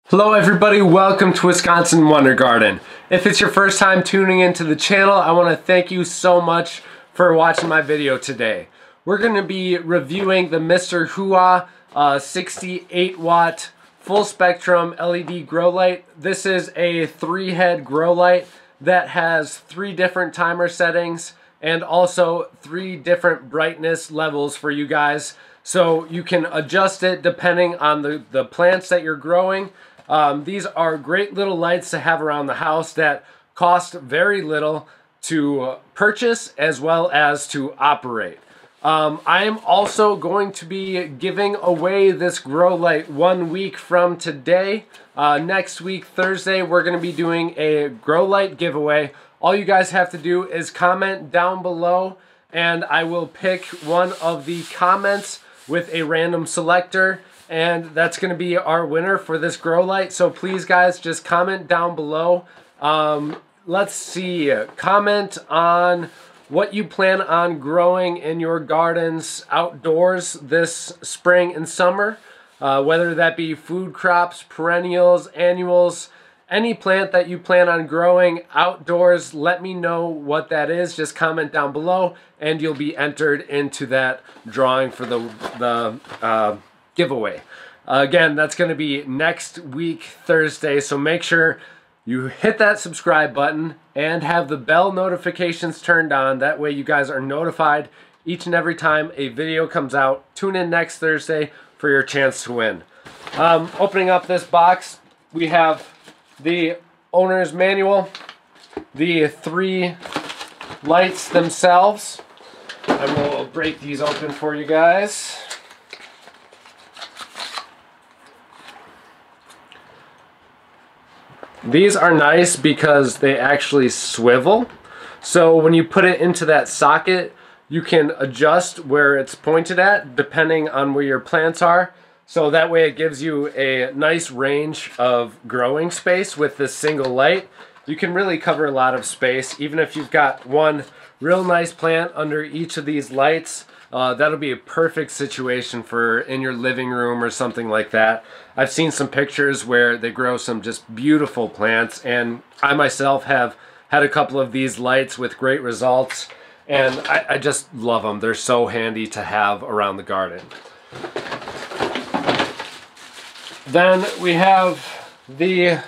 Hello everybody, welcome to Wisconsin Wonder Garden. If it's your first time tuning into the channel, I want to thank you so much for watching my video today. We're going to be reviewing the MrHua 68 watt full spectrum LED grow light. This is a 3-head grow light that has 3 different timer settings and also 3 different brightness levels for you guys. So you can adjust it depending on the plants that you're growing. These are great little lights to have around the house that cost very little to purchase as well as to operate. I am also going to be giving away this grow light 1 week from today. Next week, Thursday, we're going to be doing a grow light giveaway. All you guys have to do is comment down below and I will pick one of the comments with a random selector, and that's going to be our winner for this grow light. So please guys, just comment down below. Let's see, comment on what you plan on growing in your gardens outdoors this spring and summer, whether that be food crops, perennials, annuals, any plant that you plan on growing outdoors. Let me know what that is. Just comment down below and you'll be entered into that drawing for the giveaway. Again, that's going to be next week, Thursday, so make sure you hit that subscribe button and have the bell notifications turned on. That way you guys are notified each and every time a video comes out. Tune in next Thursday for your chance to win. Opening up this box, we have the owner's manual, the 3 lights themselves, and we'll break these open for you guys. These are nice because they actually swivel, so when you put it into that socket you can adjust where it's pointed at depending on where your plants are. So that way it gives you a nice range of growing space with this single light. You can really cover a lot of space. Even if you've got one real nice plant under each of these lights, that'll be a perfect situation for in your living room or something like that. I've seen some pictures where they grow some just beautiful plants, and I myself have had a couple of these lights with great results, and I just love them. They're so handy to have around the garden. Then we have the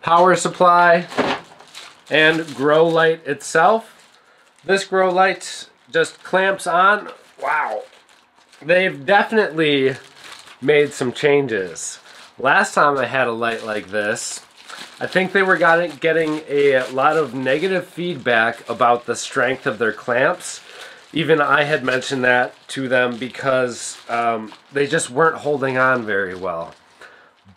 power supply and grow light itself. This grow light just clamps on. Wow, they've definitely made some changes. Last time I had a light like this, I think they were getting a lot of negative feedback about the strength of their clamps. Even I had mentioned that to them because they just weren't holding on very well.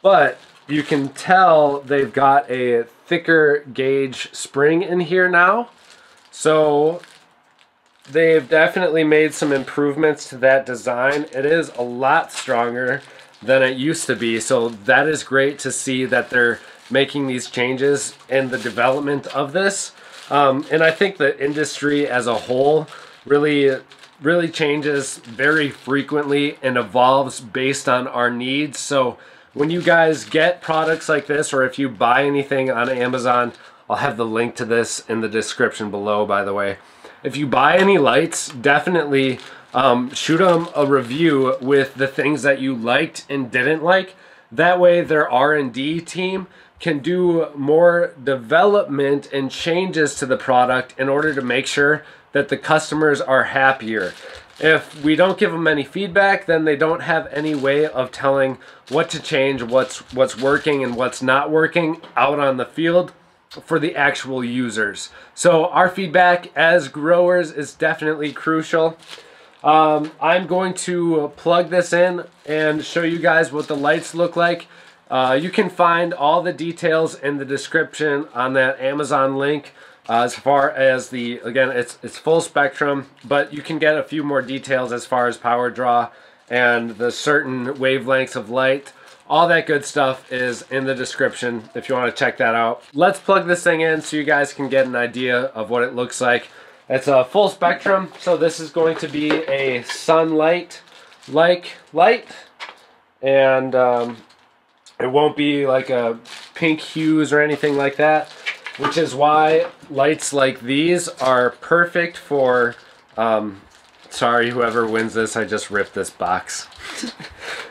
But you can tell they've got a thicker gauge spring in here now. So they've definitely made some improvements to that design. It is a lot stronger than it used to be. So that is great to see that they're making these changes in the development of this. And I think the industry as a whole really changes very frequently and evolves based on our needs. So when you guys get products like this, or if you buy anything on Amazon, I'll have the link to this in the description below, by the way. If you buy any lights, definitely shoot them a review with the things that you liked and didn't like. That way their R&D team can do more development and changes to the product in order to make sure that the customers are happier. If we don't give them any feedback, then they don't have any way of telling what to change, what's working and what's not working out on the field for the actual users. So our feedback as growers is definitely crucial. I'm going to plug this in and show you guys what the lights look like. You can find all the details in the description on that Amazon link. As far as the, again, it's full spectrum, but you can get a few more details as far as power draw and the certain wavelengths of light. All that good stuff is in the description if you want to check that out. Let's plug this thing in so you guys can get an idea of what it looks like. It's a full spectrum, so this is going to be a sunlight-like light. And It won't be like a pink hues or anything like that, which is why lights like these are perfect for, sorry whoever wins this, I just ripped this box.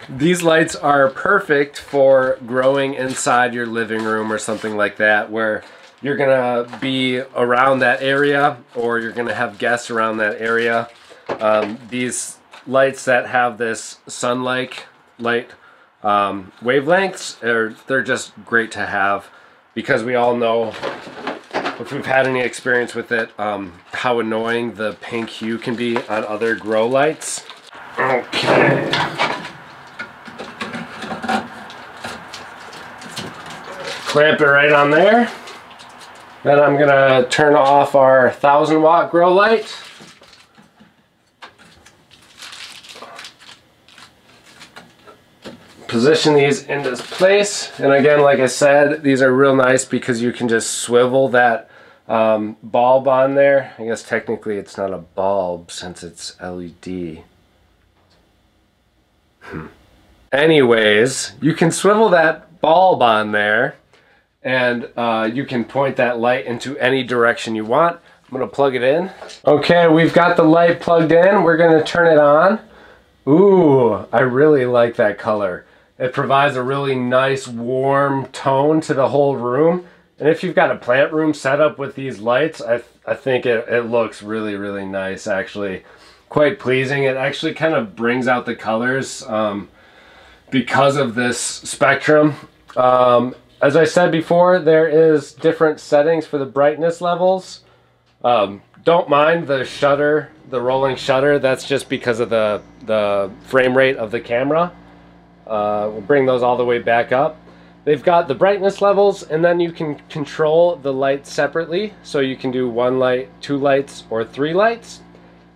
These lights are perfect for growing inside your living room or something like that, where you're gonna be around that area or you're gonna have guests around that area. These lights that have this sun-like light wavelengths, they're just great to have, because we all know, if we've had any experience with it, how annoying the pink hue can be on other grow lights. Okay. Clamp it right on there. Then I'm gonna turn off our 1000-watt grow light. Position these in this place, and again, like I said, these are real nice because you can just swivel that bulb on there. I guess technically it's not a bulb since it's LED. Anyways, you can swivel that bulb on there, and you can point that light into any direction you want. I'm gonna plug it in. Okay, we've got the light plugged in. We're gonna turn it on. Ooh, I really like that color. It provides a really nice warm tone to the whole room. And if you've got a plant room set up with these lights, I think it looks really, really nice, actually. Quite pleasing. It actually kind of brings out the colors because of this spectrum. As I said before, there is different settings for the brightness levels. Don't mind the shutter, the rolling shutter. That's just because of the frame rate of the camera. We'll bring those all the way back up. They've got the brightness levels, and then you can control the lights separately. So you can do 1 light, 2 lights, or 3 lights.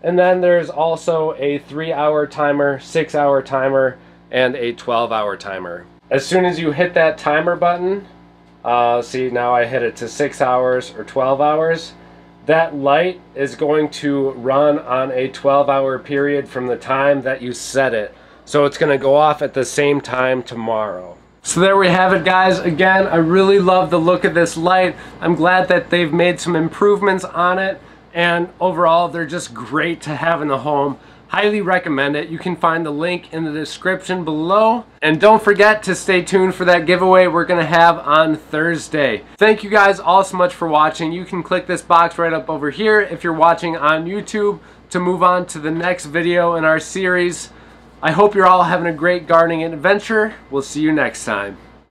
And then there's also a 3-hour timer, 6-hour timer, and a 12-hour timer. As soon as you hit that timer button, see, now I hit it to 6 hours or 12 hours. That light is going to run on a 12-hour period from the time that you set it. So it's going to go off at the same time tomorrow. So there we have it, guys. Again, I really love the look of this light. I'm glad that they've made some improvements on it, and overall they're just great to have in the home. Highly recommend it. You can find the link in the description below. And don't forget to stay tuned for that giveaway we're going to have on Thursday. Thank you guys all so much for watching. You can click this box right up over here if you're watching on YouTube to move on to the next video in our series. I hope you're all having a great gardening adventure. We'll see you next time.